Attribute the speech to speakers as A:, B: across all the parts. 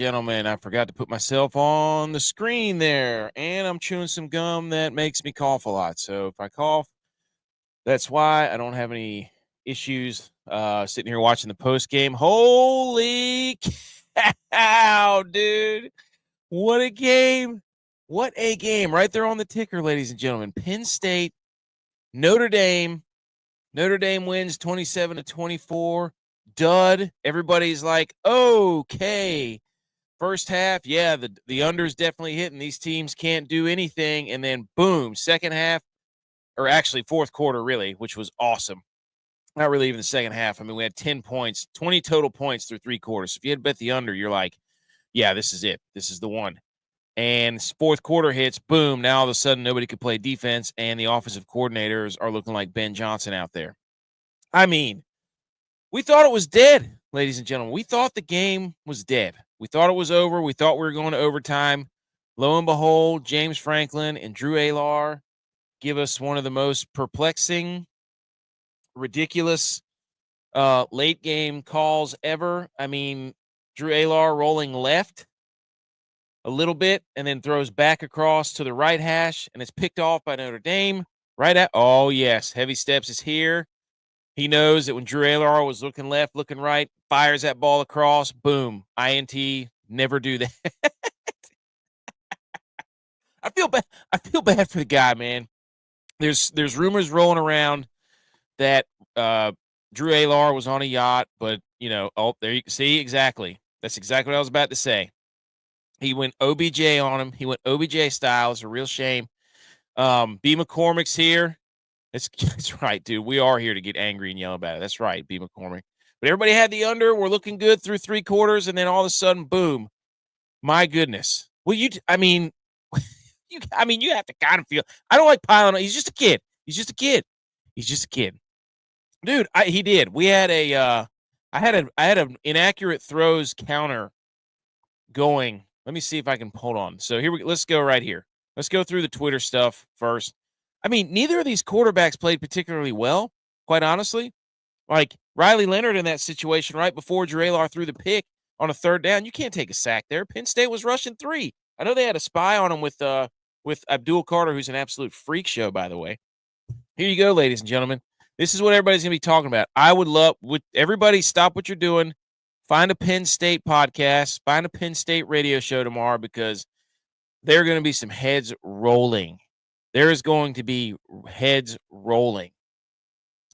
A: gentlemen, I forgot to put myself on the screen there, and I'm chewing some gum that makes me cough a lot. So if I cough, that's why. I don't have any issues sitting here watching the post game. Holy cow, dude. What a game. What a game. Right there on the ticker, ladies and gentlemen. Penn State, Notre Dame. Notre Dame wins 27-24. Dud. Everybody's like, okay. First half, yeah, the under's definitely hitting. These teams can't do anything. And then, boom, second half, or actually fourth quarter, really, which was awesome. Not really even the second half. I mean, we had 10 points, 20 total points through three quarters. If you had bet the under, you're like, yeah, this is it. This is the one. And fourth quarter hits, boom, now all of a sudden nobody could play defense, and the offensive coordinators are looking like Ben Johnson out there. I mean, we thought it was dead, ladies and gentlemen. We thought the game was dead. We thought it was over. We thought we were going to overtime. Lo and behold, James Franklin and Drew Alar give us one of the most perplexing, ridiculous late game calls ever. I mean, Drew Alar rolling left a little bit and then throws back across to the right hash, and it's picked off by Notre Dame. Right at, oh, yes, Heavy Steps is here. He knows that when Drew Alar was looking left, looking right, fires that ball across, boom, INT, never do that. I feel bad. I feel bad for the guy, man. There's rumors rolling around that Drew Alar was on a yacht, but there you can see exactly. That's exactly what I was about to say. He went OBJ on him. He went OBJ style. It's a real shame. B. McCormick's here. That's right, dude. We are here to get angry and yell about it. That's right, B. McCormick. But everybody had the under. We're looking good through three quarters, and then all of a sudden, boom. My goodness. Well, you have to kind of feel. I don't like piling on. He's just a kid. He's just a kid. Dude, he did. We had I had an inaccurate throws counter going. Let me see if I can hold on. So let's go right here. Let's go through the Twitter stuff first. I mean, neither of these quarterbacks played particularly well, quite honestly. Like Riley Leonard in that situation right before Drew Alar threw the pick on a third down. You can't take a sack there. Penn State was rushing three. I know they had a spy on him with Abdul Carter, who's an absolute freak show, by the way. Here you go, ladies and gentlemen. This is what everybody's going to be talking about. I would everybody stop what you're doing. Find a Penn State podcast. Find a Penn State radio show tomorrow, because there are going to be some heads rolling. There is going to be heads rolling.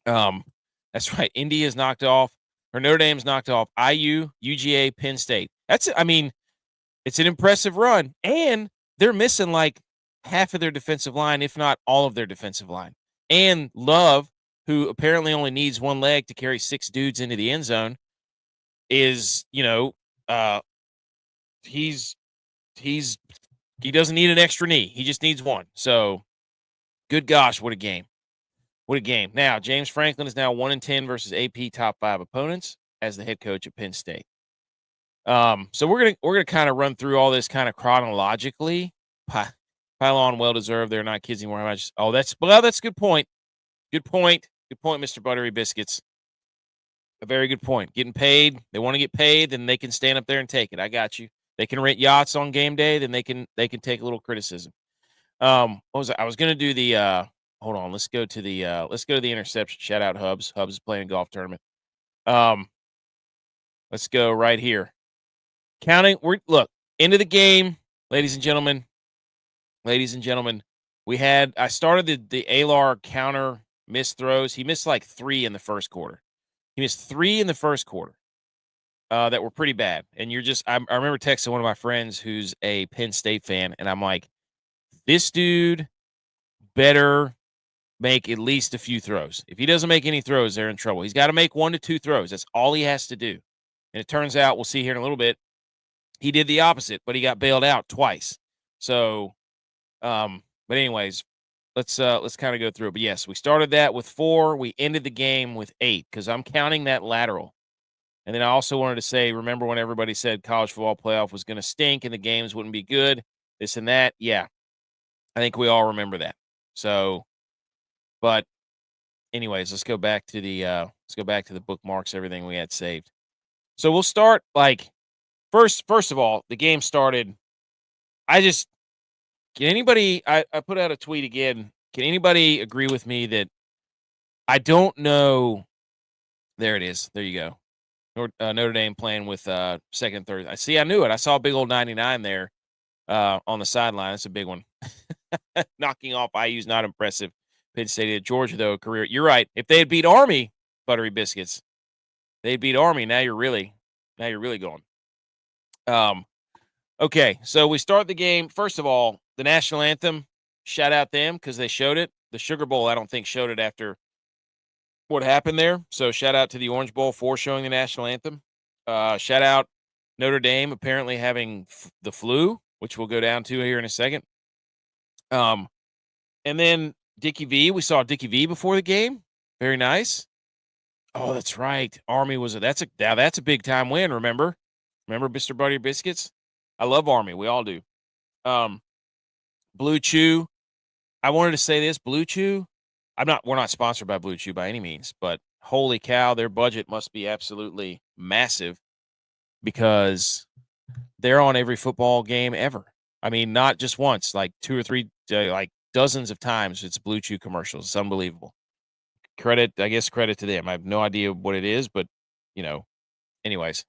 A: That's right. Indy is knocked off, or Notre Dame's knocked off IU, UGA, Penn State. It's an impressive run, and they're missing like half of their defensive line, if not all of their defensive line. And Love, who apparently only needs one leg to carry six dudes into the end zone, is, he doesn't need an extra knee. He just needs one. So, good gosh, what a game. What a game. Now, James Franklin is now 1-10 versus AP top 5 opponents as the head coach at Penn State. So we're gonna kind of run through all this kind of chronologically. Pylon, well deserved. They're not kids anymore. That's a good point. Good point, Mr. Buttery Biscuits. A very good point. Getting paid. They want to get paid, then they can stand up there and take it. I got you. They can rent yachts on game day, then they can take a little criticism. What was I was gonna do the hold on, let's go to the interception. Shout out Hubs. Hubs is playing a golf tournament. Let's go right here. Counting. Look, into the game, ladies and gentlemen. I started the Alar counter missed throws. He missed like 3 in the first quarter. He missed 3 in the first quarter that were pretty bad. And I remember texting one of my friends who's a Penn State fan, and I'm like, this dude better make at least a few throws. If he doesn't make any throws, they're in trouble. He's got to make 1 to 2 throws. That's all he has to do. And it turns out, we'll see here in a little bit, he did the opposite, but he got bailed out twice. So, but anyways, let's kind of go through it. But yes, we started that with 4. We ended the game with 8, because I'm counting that lateral. And then I also wanted to say, remember when everybody said college football playoff was going to stink and the games wouldn't be good, this and that? Yeah, I think we all remember that. So, but anyways, let's go back to the bookmarks, everything we had saved. So we'll start first of all, the game started. Can anybody? I put out a tweet again. Can anybody agree with me that I don't know? There it is. There you go. Notre Dame playing with second and third. I knew it. I saw a big old 99 there on the sideline. That's a big one. Knocking off IU's not impressive. Penn State at Georgia, though, career. You're right. If they had beat Army, Buttery Biscuits, they'd beat Army. Now you're really going. Okay, so we start the game. First of all, the national anthem, shout out them because they showed it. The Sugar Bowl, I don't think, showed it after what happened there. So shout out to the Orange Bowl for showing the national anthem. Shout out Notre Dame apparently having the flu, which we'll go down to here in a second. And then Dickie V, we saw Dickie V before the game. Very nice. Oh, that's right. Army that's a big time win. Remember Mr. Buddy Biscuits? I love Army. We all do. Blue Chew. I wanted to say this. Blue Chew. We're not sponsored by Blue Chew by any means, but holy cow, their budget must be absolutely massive because they're on every football game ever. I mean, not just once, like 2 or 3, like dozens of times. It's Blue Chew commercials. It's unbelievable. Credit to them. I have no idea what it is, but anyways.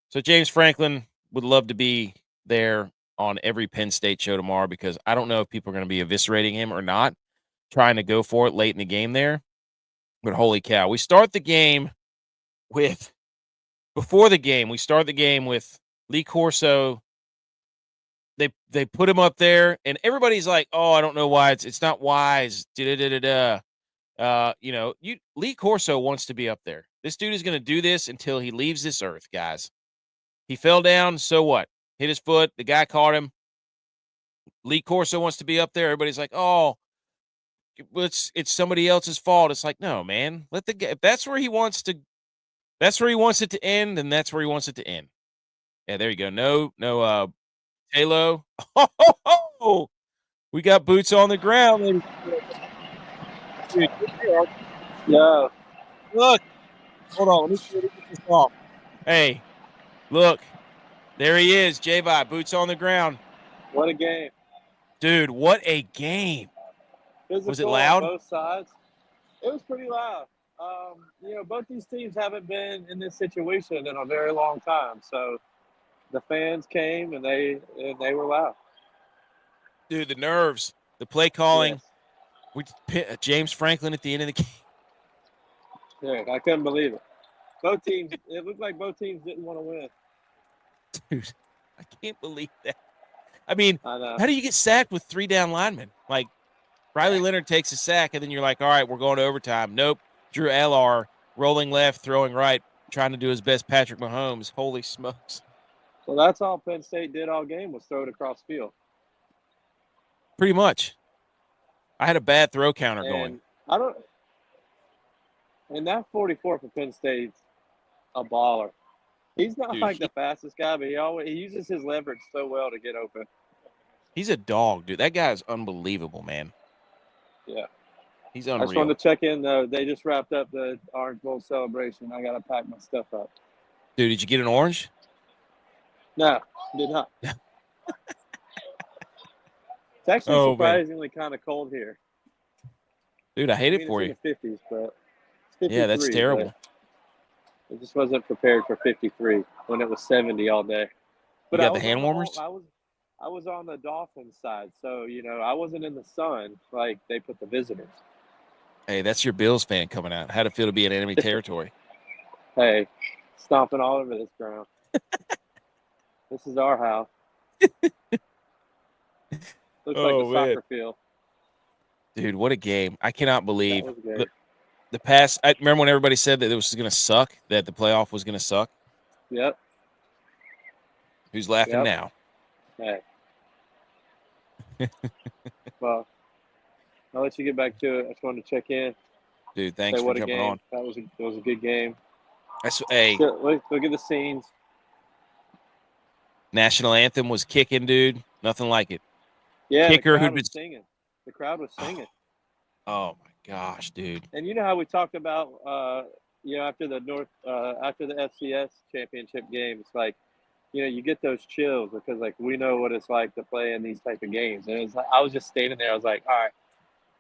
A: So James Franklin would love to be there on every Penn State show tomorrow because I don't know if people are going to be eviscerating him or not, trying to go for it late in the game there. But holy cow, we start the game with Lee Corso. They put him up there, and everybody's like, "Oh, I don't know why it's not wise." Lee Corso wants to be up there. This dude is going to do this until he leaves this earth, guys. He fell down, so what? Hit his foot. The guy caught him. Lee Corso wants to be up there. Everybody's like, "Oh, it's somebody else's fault." It's like, no, man. Let the guy. If that's where he wants it to end, then that's where he wants it to end. Yeah, there you go. No, Halo. Oh, we got boots on the ground. Dude,
B: Yeah.
A: look. Hold on. Let me get this off. Hey, look. There he is, J-Vi, boots on the ground.
B: What a game.
A: Dude, what a game.
B: Physical
A: Was it loud?
B: on both sides. It was pretty loud. Both these teams haven't been in this situation in a very long time. So the fans came and they were loud.
A: Dude, the nerves, the play calling.
B: Yes.
A: James Franklin at the end of the game.
B: Yeah, I couldn't believe it. It looked like both teams didn't want to win.
A: Dude, I can't believe that. I mean,
B: I know.
A: how do you get sacked with 3 down linemen? Like, Riley Leonard takes a sack, and then you're like, all right, we're going to overtime. Nope. Drew L.R. rolling left, throwing right, trying to do his best Patrick Mahomes. Holy smokes.
B: Well, that's all Penn State did all game was throw it across field.
A: Pretty much. I had a bad throw counter going.
B: And that 44 for Penn State's a baller. He's not the fastest guy, but he uses his leverage so well to get open.
A: He's a dog, dude. That guy is unbelievable, man.
B: Yeah.
A: He's unreal.
B: I just wanted to check in, though. They just wrapped up the Orange Bowl celebration. I got to pack my stuff up.
A: Dude, did you get an orange?
B: No, did not. It's actually surprisingly kind of cold here.
A: Dude, I hate it for you.
B: It's in the 50s, but it's 53.
A: Yeah, that's terrible.
B: I just wasn't prepared for 53 when it was 70 all day. But
A: you got the hand warmers?
B: I was on the Dolphins side, so, I wasn't in the sun like they put the visitors.
A: Hey, that's your Bills fan coming out. How'd it feel to be in enemy territory?
B: Hey, stomping all over this ground. This is our house. Looks like a soccer field.
A: Dude, what a game. I cannot believe the past. I remember when everybody said that it was going to suck, that the playoff was going to suck.
B: Yep.
A: Who's laughing now?
B: Hey. Well, I'll let you get back to it. I just wanted to check in.
A: Dude, thanks for jumping on.
B: That was a good game.
A: Hey,
B: look at the scenes.
A: National anthem was kicking, dude. Nothing like it.
B: Yeah,
A: Kicker
B: the crowd was singing. The crowd was singing.
A: Oh my gosh, dude.
B: And you know how we talked about after the FCS championship game, it's like you get those chills because like we know what it's like to play in these type of games. And it's like I was just standing there. I was like, all right,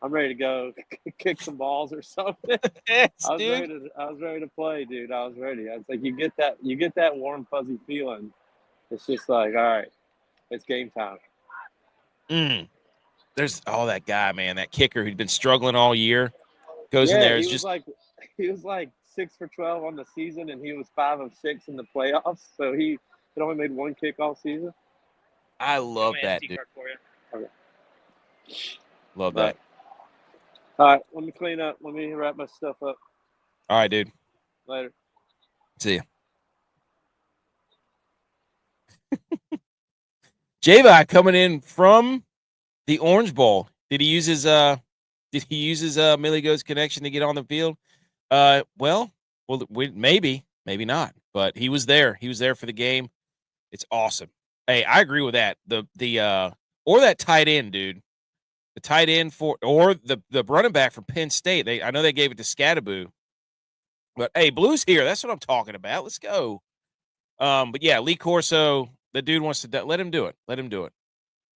B: I'm ready to go kick some balls or something.
A: Yes, dude.
B: I was ready to play, dude. I was ready. I was like, you get that warm fuzzy feeling. It's just like, all right, it's game time.
A: Mm. There's that guy, man, that kicker who'd been struggling all year, goes in
B: Yeah,
A: there. It's just
B: he was like 6 for 12 on the season, and he was 5 of 6 in the playoffs. So he had only made one kick all season.
A: I love that, dude.
B: For you. Okay.
A: Love
B: All right.
A: that.
B: All right, let me clean up. Let me wrap my stuff up.
A: All right, dude.
B: Later.
A: See ya. Javi coming in from the Orange Bowl. Did he use his Millie Go's connection to get on the field? Well, maybe not. But he was there. He was there for the game. It's awesome. Hey, I agree with that. Or that tight end, dude. The tight end or the running back from Penn State. I know they gave it to Scadaboo. But hey, Blue's here. That's what I'm talking about. Let's go. But yeah, Lee Corso, the dude wants to let him do it. Let him do it.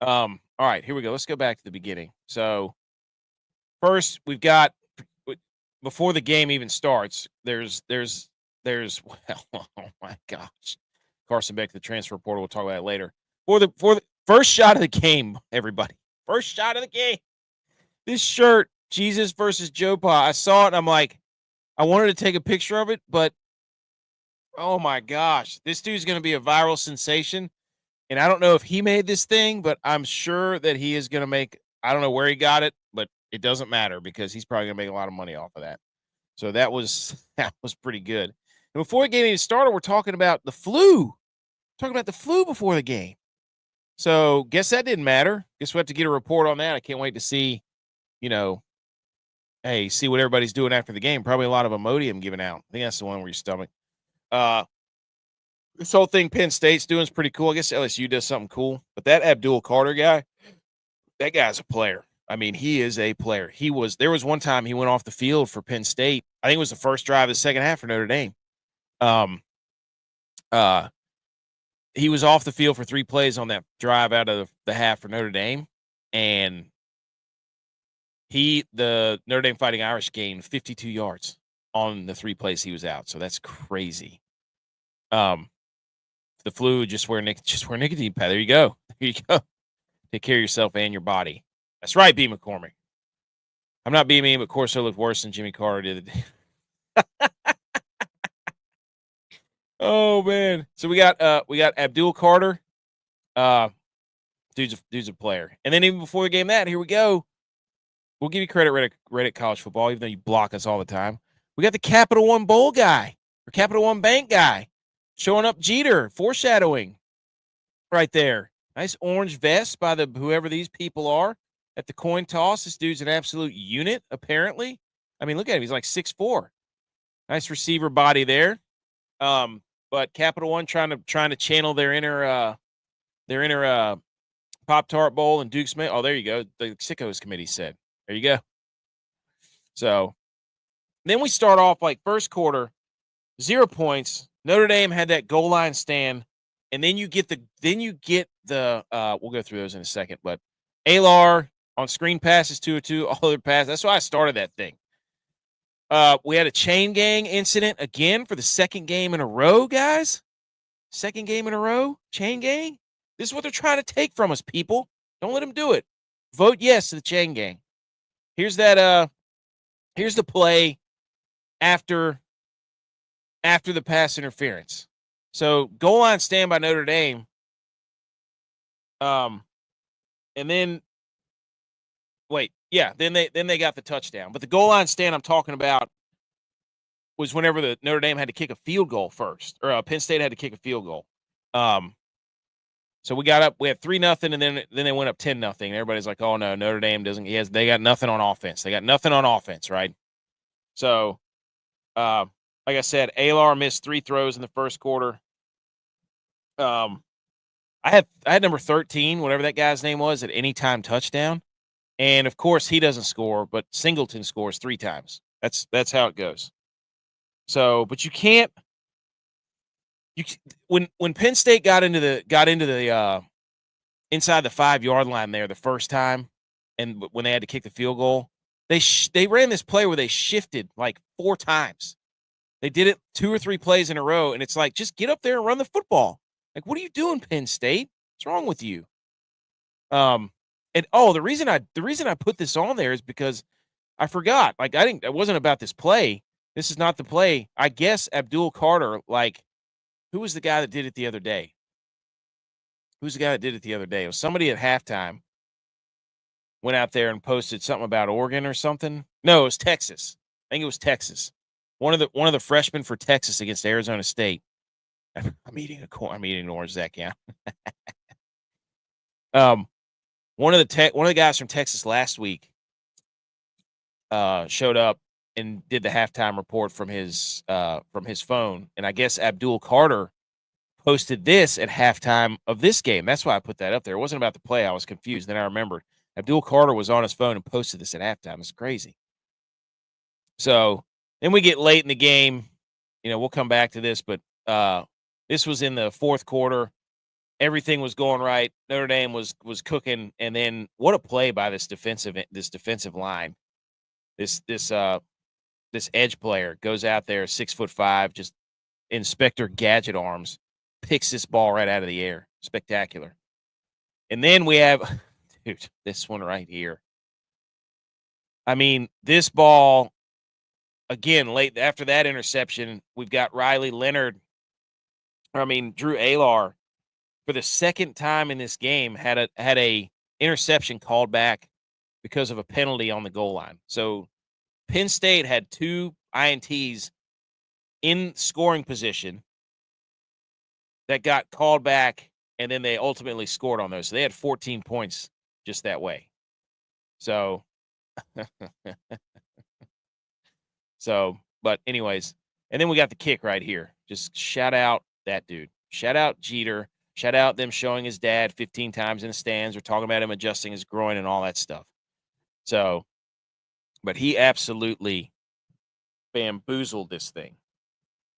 A: All right, here we go. Let's go back to the beginning. So first we've got before the game even starts, there's well, oh my gosh. Carson Beck, the transfer portal, we'll talk about it later. For the first shot of the game, everybody. First shot of the game. This shirt, Jesus versus Joe Pa. I saw it and I'm like, I wanted to take a picture of it, but oh my gosh, this dude's going to be a viral sensation. And I don't know if he made this thing, but I'm sure that he is going to make, I don't know where he got it, but it doesn't matter because he's probably going to make a lot of money off of that. So that was pretty good. And before the game even started, we're talking about the flu. Talking about the flu before the game. So guess that didn't matter. Guess we have to get a report on that. I can't wait to see, see what everybody's doing after the game. Probably a lot of Imodium given out. I think that's the one where your stomach. This whole thing Penn State's doing is pretty cool. I guess LSU does something cool. But that Abdul Carter guy, that guy's a player. I mean, he is a player. There was one time he went off the field for Penn State. I think it was the first drive of the second half for Notre Dame. He was off the field for 3 plays on that drive out of the half for Notre Dame. And the Notre Dame Fighting Irish gained 52 yards on the 3 plays he was out. So that's crazy. The flu, just wear nicotine pad. There you go. There you go. Take care of yourself and your body. That's right, B. McCormick. I'm not being mean, but Corso looked worse than Jimmy Carter did. Oh man. So we got Abdul Carter. Dude's a player. And then even before the game here we go. We'll give you credit, Reddit College Football, even though you block us all the time. We got the Capital One Bowl guy, or Capital One Bank guy, showing up Jeter, foreshadowing right there. Nice orange vest by whoever these people are at the coin toss. This dude's an absolute unit, apparently. I mean, look at him. He's like 6'4". Nice receiver body there. But Capital One trying to channel their inner Pop-Tart Bowl and Duke Smith. Oh, there you go. The Sickos committee said. There you go. So then we start off like first quarter, 0 points. Notre Dame had that goal line stand, and then you get the we'll go through those in a second, but Alar on screen passes 2-2, all other passes. That's why I started that thing. We had a chain gang incident again for the second game in a row, guys. Second game in a row, chain gang. This is what they're trying to take from us, people. Don't let them do it. Vote yes to the chain gang. Here's that. Here's the play after the pass interference. So goal line stand by Notre Dame. And then then they got the touchdown. But the goal line stand I'm talking about was whenever the Notre Dame had to kick a field goal first, or Penn State had to kick a field goal. So we got up, we had 3-0, and then they went up 10-0. Everybody's like, oh no, Notre Dame doesn't. They got nothing on offense. They got nothing on offense, right? So, like I said, Alar missed 3 throws in the first quarter. I had number 13, whatever that guy's name was, at anytime touchdown, and of course he doesn't score, but Singleton scores 3 times. That's how it goes. So, but you can't. When Penn State got into the inside the 5-yard line there the first time, and when they had to kick the field goal, they ran this play where they shifted like 4 times. They did it 2 or 3 plays in a row, and it's like, just get up there and run the football. Like, what are you doing, Penn State? What's wrong with you? And the reason I put this on there is because I forgot. Like, it wasn't about this play. This is not the play. I guess Abdul Carter, like, who was the guy that did it the other day? Who's the guy that did it the other day? It was somebody at halftime went out there and posted something about Oregon or something. No, it was Texas. I think it was Texas. One of the freshmen for Texas against Arizona State. I'm eating an orange, Zach. Yeah. One of the guys from Texas last week showed up and did the halftime report from his phone, and I guess Abdul Carter posted this at halftime of this game. That's why I put that up there. It wasn't about the play. I was confused. Then I remembered Abdul Carter was on his phone and posted this at halftime. It's crazy. So then we get late in the game. We'll come back to this, but this was in the fourth quarter. Everything was going right. Notre Dame was cooking, and then what a play by this defensive line. This edge player goes out there, 6'5", just Inspector Gadget arms, picks this ball right out of the air. Spectacular. And then we have, dude, this one right here. I mean, this ball, again, late after that interception, we've got Drew Alar, for the second time in this game, had a interception called back because of a penalty on the goal line. So Penn State had 2 INTs in scoring position that got called back, and then they ultimately scored on those. So they had 14 points just that way. So, but anyways, and then we got the kick right here. Just shout out that dude. Shout out Jeter. Shout out them showing his dad 15 times in the stands. We're talking about him adjusting his groin and all that stuff. So, but he absolutely bamboozled this thing.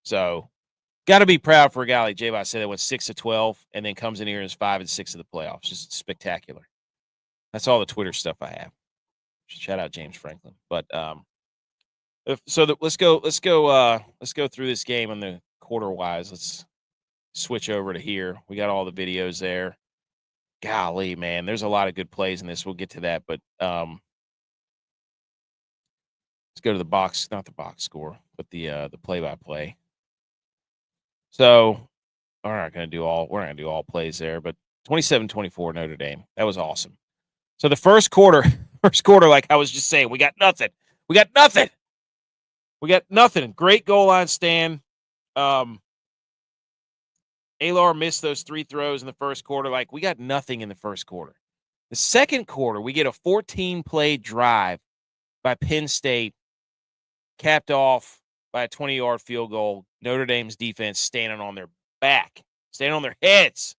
A: So, got to be proud for a guy like J-Bot said that went 6-12 and then comes in here and is 5-6 of the playoffs. Just spectacular. That's all the Twitter stuff I have. Shout out James Franklin. But let's go through this game on the quarter wise. Let's switch over to here. We got all the videos there. Golly, man, there's a lot of good plays in this. We'll get to that, but let's go to the box, not the box score, but the play-by-play. So, we're not going to do all plays there, but 27-24 Notre Dame. That was awesome. So the first quarter, like I was just saying, we got nothing. Great goal line stand. Alar missed those 3 throws in the first quarter. Like, we got nothing in the first quarter. The second quarter, we get a 14-play drive by Penn State, capped off by a 20-yard field goal. Notre Dame's defense standing on their back, standing on their heads.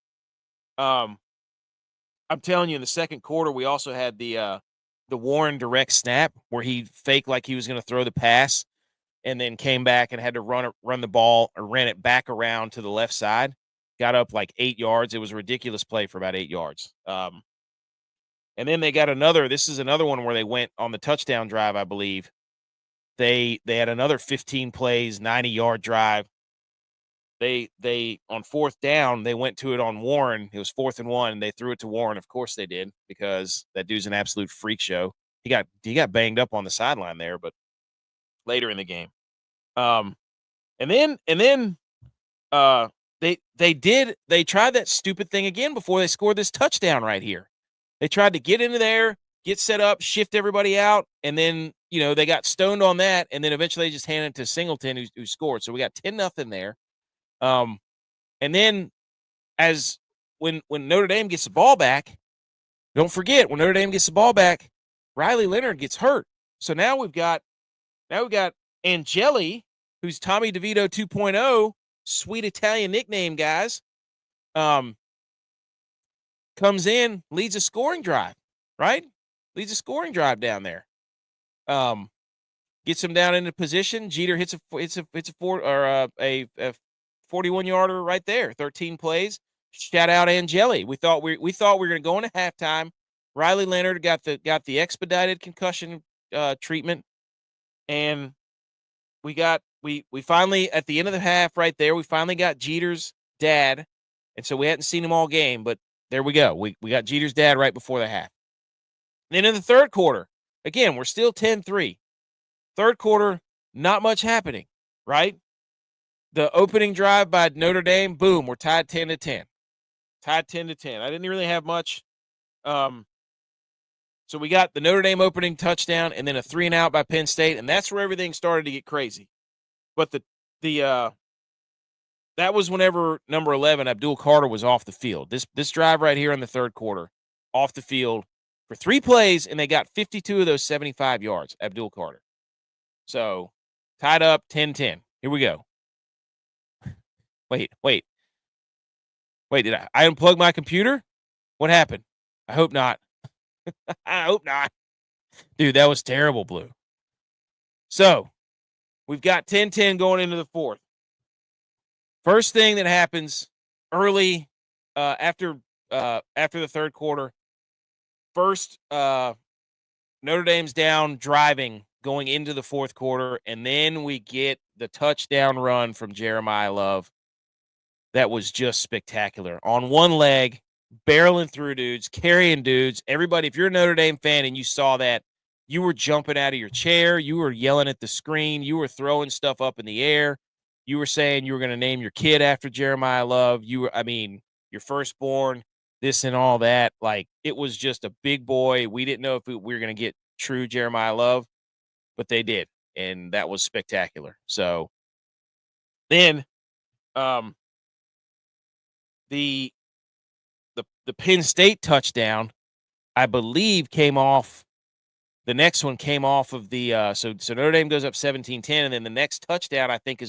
A: I'm telling you, in the second quarter, we also had the Warren direct snap where he faked like he was going to throw the pass and then came back and had to run the ball or ran it back around to the left side. Got up like 8 yards. It was a ridiculous play for about 8 yards. And then they got another. This is another one where they went on the touchdown drive, I believe. They had another 15 plays, 90-yard drive. They on fourth down, they went to it on Warren. It was 4th and 1, and they threw it to Warren. Of course they did, because that dude's an absolute freak show. He got banged up on the sideline there, but later in the game. And then they tried that stupid thing again before they scored this touchdown right here. They tried to get into there, get set up, shift everybody out, and then, they got stoned on that, and then eventually they just handed it to Singleton, who scored. So we got 10-0 there. And then when Notre Dame gets the ball back, don't forget, when Notre Dame gets the ball back, Riley Leonard gets hurt. So now we've got Angeli, who's Tommy DeVito 2.0, sweet Italian nickname, guys, comes in, leads a scoring drive, right? Leads a scoring drive down there. Gets him down into position. Jeter hits a 41-yarder right there, 13 plays. Shout out Angeli. We thought we were going to go into halftime. Riley Leonard got the expedited concussion treatment, and we finally, at the end of the half right there, we finally got Jeter's dad, and so we hadn't seen him all game, but there we go. We got Jeter's dad right before the half. Then in the third quarter, again, we're still 10-3. Third quarter, not much happening, right? The opening drive by Notre Dame, boom, we're tied 10-10. Tied 10-10. I didn't really have much. So we got the Notre Dame opening touchdown and then a 3-and-out by Penn State, and that's where everything started to get crazy. But that was whenever number 11, Abdul Carter, was off the field. This drive right here in the third quarter, off the field for 3 plays, and they got 52 of those 75 yards, Abdul Carter. So tied up 10-10. Here we go. Wait. Did I unplug my computer? What happened? I hope not. I hope not. Dude, that was terrible, Blue. So we've got 10-10 going into the fourth. First thing that happens early after the third quarter, first Notre Dame's down driving going into the fourth quarter, and then we get the touchdown run from Jeremiah Love. That was just spectacular. On one leg, barreling through dudes, carrying dudes. Everybody, if you're a Notre Dame fan and you saw that, you were jumping out of your chair. You were yelling at the screen. You were throwing stuff up in the air. You were saying you were going to name your kid after Jeremiah Love. Your firstborn, this and all that. Like, it was just a big boy. We didn't know if we were going to get true Jeremiah Love, but they did, and that was spectacular. So then the Penn State touchdown, I believe, came off. The next one came off of the so Notre Dame goes up 17-10, and then the next touchdown, I think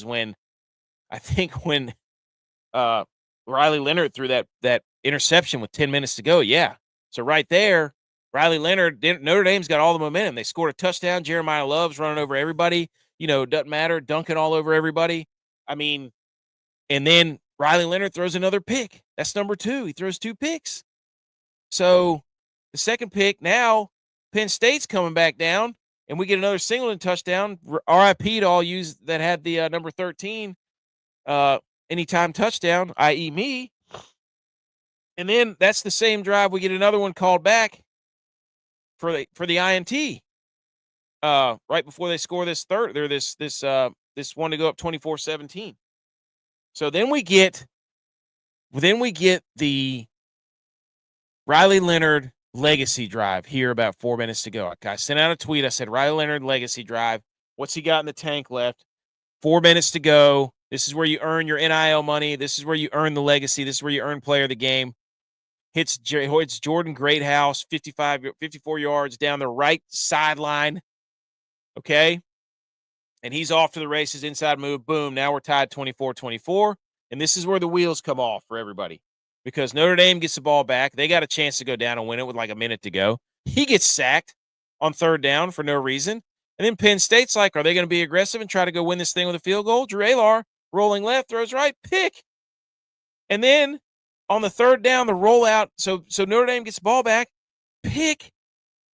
A: when Riley Leonard threw that interception with 10 minutes to go. Yeah. So right there, Riley Leonard, Notre Dame's got all the momentum. They scored a touchdown. Jeremiah Love's running over everybody. Doesn't matter, dunking all over everybody. And then Riley Leonard throws another pick. That's number 2. He throws 2 picks. So the second pick, now Penn State's coming back down, and we get another Singleton touchdown. RIP to all you that had the number 13 anytime touchdown, i.e. me. And then that's the same drive. We get another one called back for the INT right before they score this third. They're this one to go up 24-17. So then we get the Riley Leonard legacy drive here about 4 minutes to go. I sent out a tweet. I said, Riley Leonard legacy drive. What's he got in the tank left? 4 minutes to go. This is where you earn your NIL money. This is where you earn the legacy. This is where you earn player of the game. Hits Jordan Greathouse, 54 yards down the right sideline. Okay? And he's off to the races, inside move, boom. Now we're tied 24-24. And this is where the wheels come off for everybody. Because Notre Dame gets the ball back. They got a chance to go down and win it with like a minute to go. He gets sacked on third down for no reason. And then Penn State's like, are they going to be aggressive and try to go win this thing with a field goal? Drew Alar, rolling left, throws right, pick. And then on the third down, the rollout. So Notre Dame gets the ball back, pick.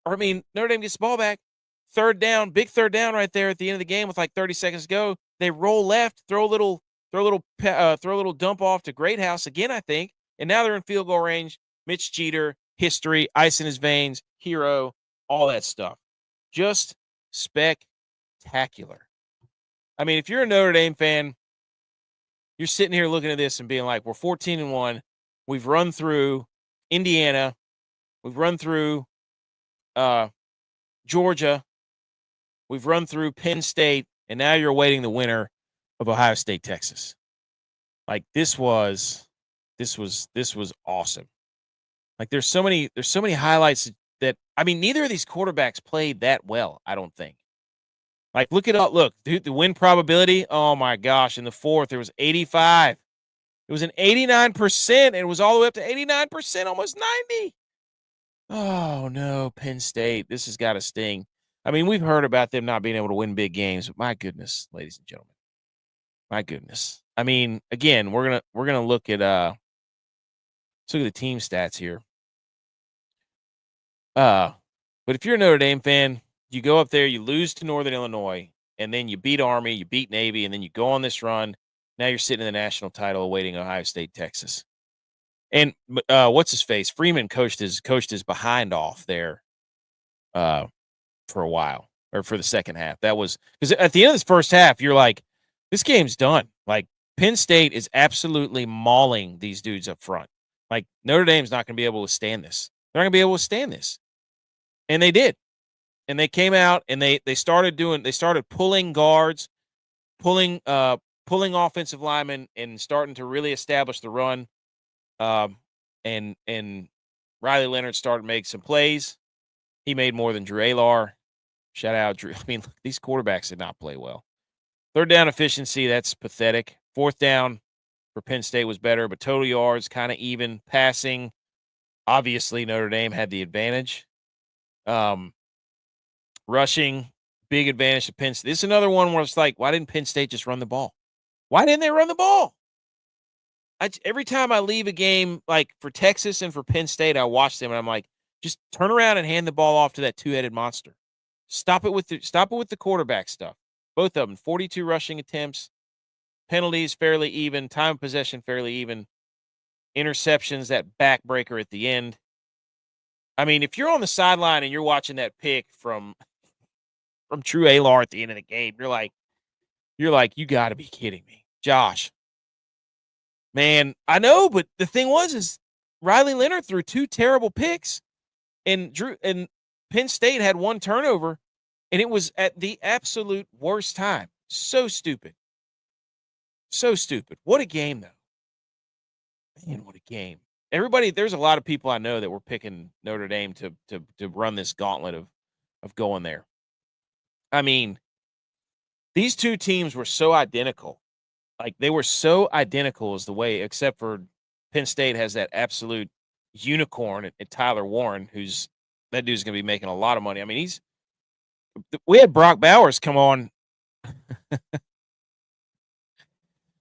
A: Notre Dame gets the ball back. Third down, big third down right there at the end of the game with like 30 seconds to go. They roll left, throw a little dump off to Greathouse again, I think. And now they're in field goal range. Mitch Jeter, history, ice in his veins, hero, all that stuff. Just spectacular. If you're a Notre Dame fan, you're sitting here looking at this and being like, we're 14-1. We've run through Indiana. We've run through Georgia. We've run through Penn State. And now you're awaiting the winner of Ohio State, Texas. Like, this was awesome. Like, there's so many highlights that, neither of these quarterbacks played that well, I don't think. Like, look, dude, the win probability, oh my gosh, in the fourth, it was 85. It was an 89%, and it was all the way up to 89%, almost 90. Oh, no, Penn State, this has got to sting. We've heard about them not being able to win big games, but my goodness, ladies and gentlemen. My goodness. I mean, again, we're gonna look at let's look at the team stats here. But if you're a Notre Dame fan, you go up there, you lose to Northern Illinois, and then you beat Army, you beat Navy, and then you go on this run. Now you're sitting in the national title awaiting Ohio State, Texas. And what's his face? Freeman coached his behind off there for a while, or for the second half. That was because at the end of this first half, you're like, this game's done. Like, Penn State is absolutely mauling these dudes up front. Like, Notre Dame's not going to be able to stand this. They're not going to be able to stand this. And they did. And they came out and they started pulling guards, pulling offensive linemen, and starting to really establish the run. And Riley Leonard started to make some plays. He made more than Drew Alar. Shout out Drew. I mean, look, these quarterbacks did not play well. Third down efficiency, that's pathetic. Fourth down for Penn State was better, but total yards kind of even. Passing, obviously Notre Dame had the advantage. Rushing, big advantage to Penn State. This is another one where it's like, why didn't Penn State just run the ball? Why didn't they run the ball? Every time I leave a game, like for Texas and for Penn State, I watch them and I'm like, just turn around and hand the ball off to that two-headed monster. Stop it with the quarterback stuff. Both of them, 42 rushing attempts, penalties fairly even, time of possession fairly even, interceptions, that backbreaker at the end. I mean, if you're on the sideline and you're watching that pick from Drew Alar at the end of the game, you're like, you got to be kidding me, Josh. Man, I know, but the thing is Riley Leonard threw two terrible picks, and Penn State had one turnover, and it was at the absolute worst time. So stupid. So stupid. What a game, though. Man, what a game. Everybody, there's a lot of people I know that were picking Notre Dame to run this gauntlet of going there. I mean, these two teams were so identical. Like, they were so identical as the way, except for Penn State has that absolute unicorn at Tyler Warren, that dude's going to be making a lot of money. I mean, we had Brock Bowers come on.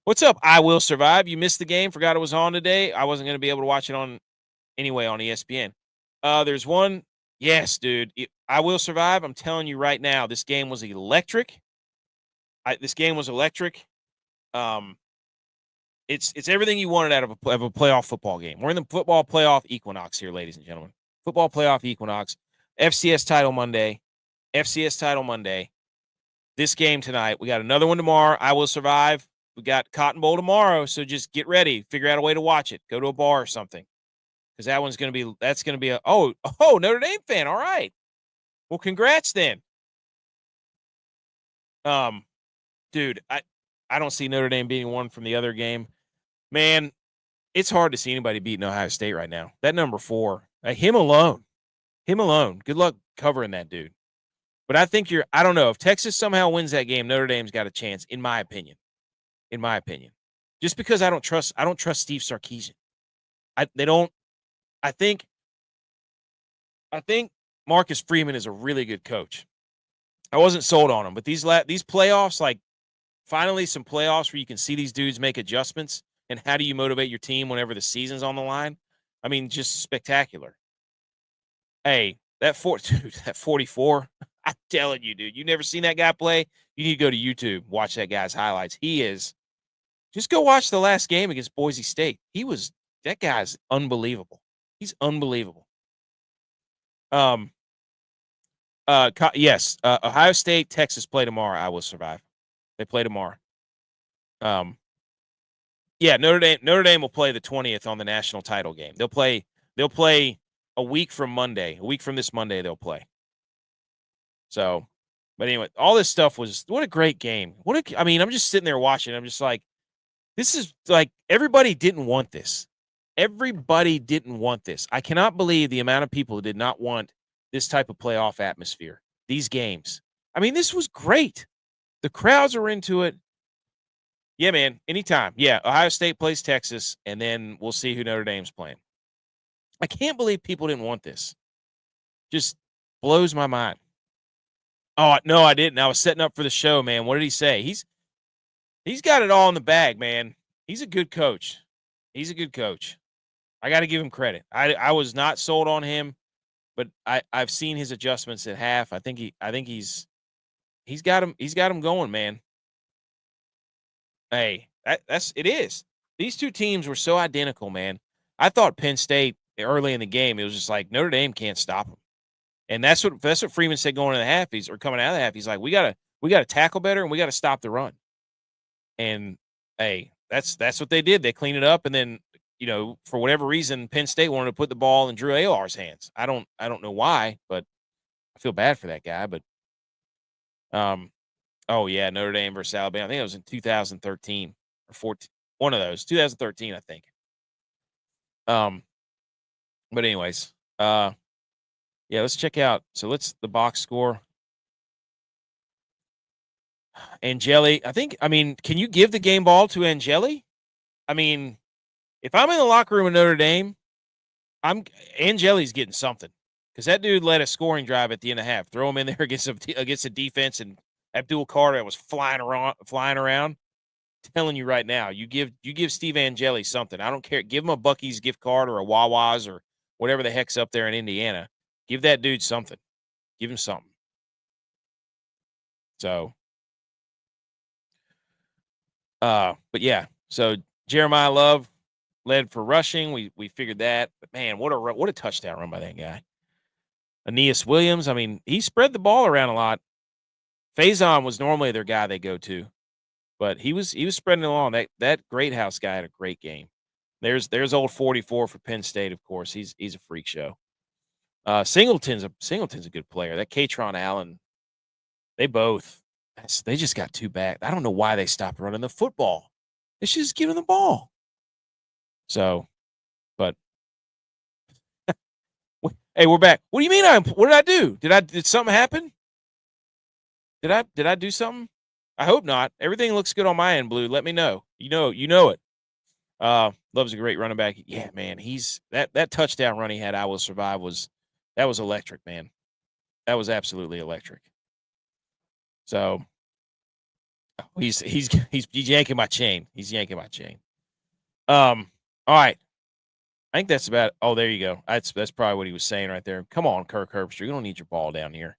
A: What's up? I Will Survive. You missed the game. Forgot it was on today. I wasn't going to be able to watch it on ESPN. There's one. Yes, dude. I Will Survive. I'm telling you right now, this game was electric. This game was electric. It's everything you wanted out of a playoff football game. We're in the football playoff equinox here, ladies and gentlemen. Football playoff equinox. FCS title Monday. This game tonight. We got another one tomorrow. I Will Survive. We got Cotton Bowl tomorrow, so just get ready. Figure out a way to watch it. Go to a bar or something, because that's going to be a Notre Dame fan. All right. Well, congrats then. Dude, I don't see Notre Dame being one from the other game. Man, it's hard to see anybody beating Ohio State right now. That number 4, him alone. Good luck covering that dude. But I think I don't know. If Texas somehow wins that game, Notre Dame's got a chance, in my opinion. Just because I don't trust Steve Sarkisian. I think Marcus Freeman is a really good coach. I wasn't sold on him, but these playoffs, like, finally some playoffs where you can see these dudes make adjustments, and how do you motivate your team whenever the season's on the line? I mean, just spectacular. Hey, that 44, I'm telling you, dude, you never seen that guy play? You need to go to YouTube, watch that guy's highlights. Just go watch the last game against Boise State. That guy's unbelievable. He's unbelievable. Yes, Ohio State, Texas play tomorrow. I Will Survive. They play tomorrow. Yeah, Notre Dame will play the 20th on the national title game. They'll play a week from Monday. A week from this Monday, they'll play. So, but anyway, all this stuff what a great game. I'm just sitting there watching. I'm just like, this is like, everybody didn't want this. I cannot believe the amount of people who did not want this type of playoff atmosphere, these games. I mean, this was great. The crowds are into it. Yeah, man, anytime. Yeah, Ohio State plays Texas, and then we'll see who Notre Dame's playing. I can't believe people didn't want this. Just blows my mind. Oh, no, I didn't. I was setting up for the show, man. What did he say? He's got it all in the bag, man. He's a good coach. He's a good coach. I got to give him credit. I was not sold on him, but I've seen his adjustments at half. I think he's got him going, man. Hey, that's it is. These two teams were so identical, man. I thought Penn State early in the game, it was just like Notre Dame can't stop them. And that's what Freeman said going in the half. Or coming out of the half. He's like, we gotta tackle better and we gotta stop the run. And hey, that's what they did. They cleaned it up, and then for whatever reason, Penn State wanted to put the ball in Drew Alar's hands. I don't know why, but I feel bad for that guy. But oh yeah, Notre Dame versus Alabama. I think it was in 2013 or 14. One of those, 2013, I think. But anyways, yeah, let's check out. So the box score. Angeli, can you give the game ball to Angeli? I mean, if I'm in the locker room in Notre Dame, Angeli's getting something because that dude led a scoring drive at the end of the half. Throw him in there against a defense, and Abdul Carter was flying around. Telling you right now, you give Steve Angeli something. I don't care. Give him a Buc-ee's gift card or a Wawa's or whatever the heck's up there in Indiana. Give that dude something. Give him something. So, but yeah. So Jeremiah Love led for rushing. We figured that. But man, what a touchdown run by that guy. Aeneas Williams. I mean, he spread the ball around a lot. Faison was normally their guy they go to, but he was spreading it along. That Greathouse guy had a great game. There's old 44 for Penn State, of course. He's a freak show. Singleton's a good player. That Katron Allen, they just got too bad. I don't know why they stopped running the football. They should just give him the ball. So, but hey, we're back. What do you mean? What did I do? Did something happen? Did I do something? I hope not. Everything looks good on my end, Blue. Let me know. You know it. Love's a great running back. Yeah, man. He's that touchdown run he had. I Will Survive was electric, man. That was absolutely electric. So he's yanking my chain. He's yanking my chain. All right. I think that's about. Oh, there you go. That's probably what he was saying right there. Come on, Kirk Herbstreit. We don't need your ball down here.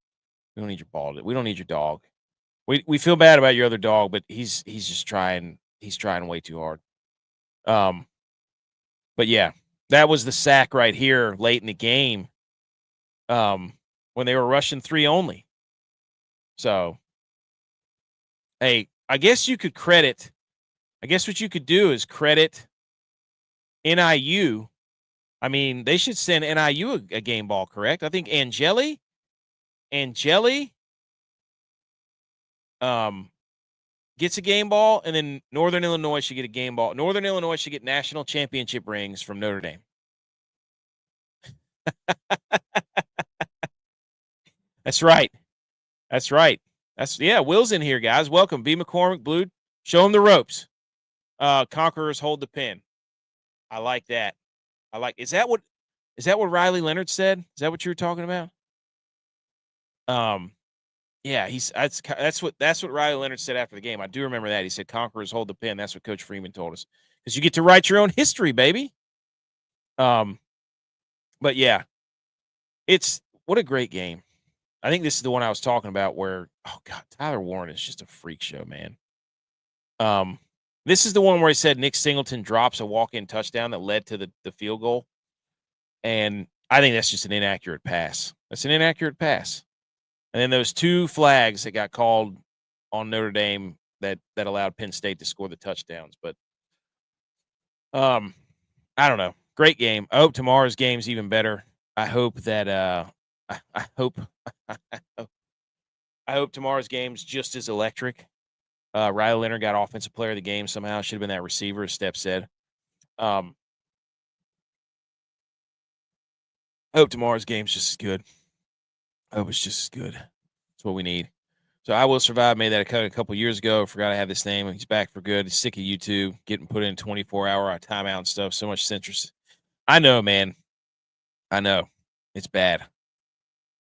A: We don't need your ball. We don't need your dog. We feel bad about your other dog, but he's just trying. He's trying way too hard. But yeah, that was the sack right here late in the game. When they were rushing 3 only. So, hey, I guess you could credit. I guess what you could do is credit NIU. I mean, they should send NIU a game ball, correct? I think Angeli gets a game ball, and then Northern Illinois should get a game ball. Northern Illinois should get national championship rings from Notre Dame. That's right. Will's in here, guys. Welcome. B. McCormick, Blue. Show him the ropes. Conquerors hold the pen. I like that. Is that what Riley Leonard said? Is that what you were talking about? Yeah, that's what Riley Leonard said after the game. I do remember that. He said Conquerors hold the pen. That's what Coach Freeman told us. Because you get to write your own history, baby. But yeah. What a great game. I think this is the one I was talking about where, oh God, Tyler Warren is just a freak show, man. This is the one where he said Nick Singleton drops a walk-in touchdown that led to the field goal. And I think that's just an inaccurate pass. That's an inaccurate pass. And then those 2 flags that got called on Notre Dame that allowed Penn State to score the touchdowns. But I don't know. Great game. I hope tomorrow's game's even better. I hope that I hope tomorrow's game's just as electric. Riley Leonard got offensive player of the game somehow. Should have been that receiver, as Steph said. I hope tomorrow's game's just as good. I hope it's just as good. That's what we need. So I Will Survive made that a couple years ago. Forgot I had this name. He's back for good. He's sick of YouTube, getting put in 24-hour timeout and stuff. So much censorship. I know, man. I know. It's bad.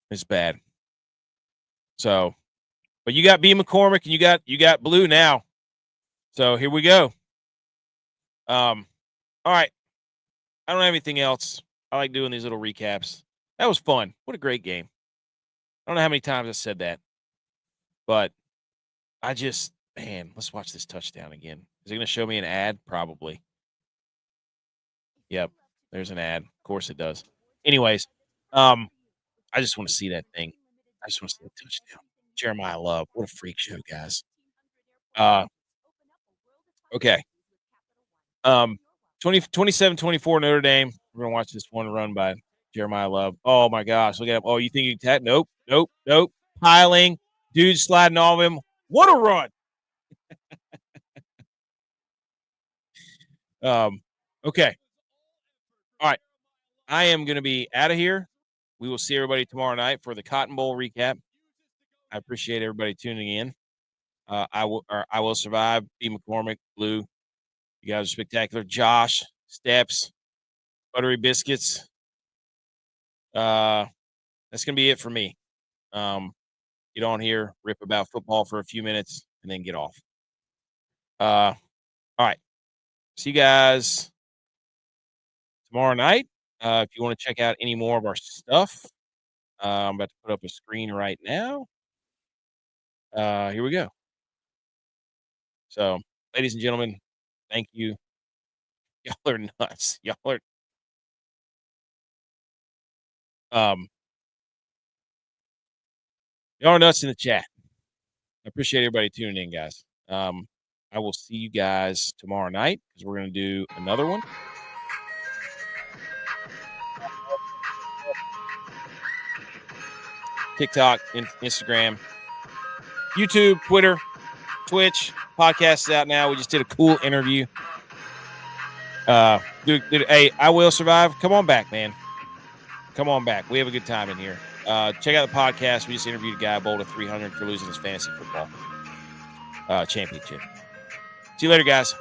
A: It's bad. So, but you got B. McCormick and you got Blue now. So here we go. All right. I don't have anything else. I like doing these little recaps. That was fun. What a great game. I don't know how many times I said that, but man, let's watch this touchdown again. Is it going to show me an ad? Probably. Yep. There's an ad. Of course it does. Anyways, I just want to see that thing. I just want to see a touchdown. Jeremiah Love. What a freak show, guys. Okay. 27-24 Notre Dame. We're gonna watch this one run by Jeremiah Love. Oh my gosh, look at him. Oh, you think you can tap? Nope. Piling, dude sliding off him. What a run! Okay. All right. I am gonna be out of here. We will see everybody tomorrow night for the Cotton Bowl recap. I appreciate everybody tuning in. I will survive. B. McCormick, Blue. You guys are spectacular. Josh, Steps, Buttery Biscuits. That's gonna be it for me. Get on here, rip about football for a few minutes, and then get off. All right. See you guys tomorrow night. If you want to check out any more of our stuff, I'm about to put up a screen right now. Here we go. So, ladies and gentlemen, thank you. Y'all are nuts. Y'all are nuts in the chat. I appreciate everybody tuning in, guys. I will see you guys tomorrow night because we're going to do another one. TikTok, Instagram, YouTube, Twitter, Twitch. Podcast is out now. We just did a cool interview. Dude, hey, I will survive. Come on back, man. Come on back. We have a good time in here. Check out the podcast. We just interviewed a guy bowled a 300 for losing his fantasy football championship. See you later, guys.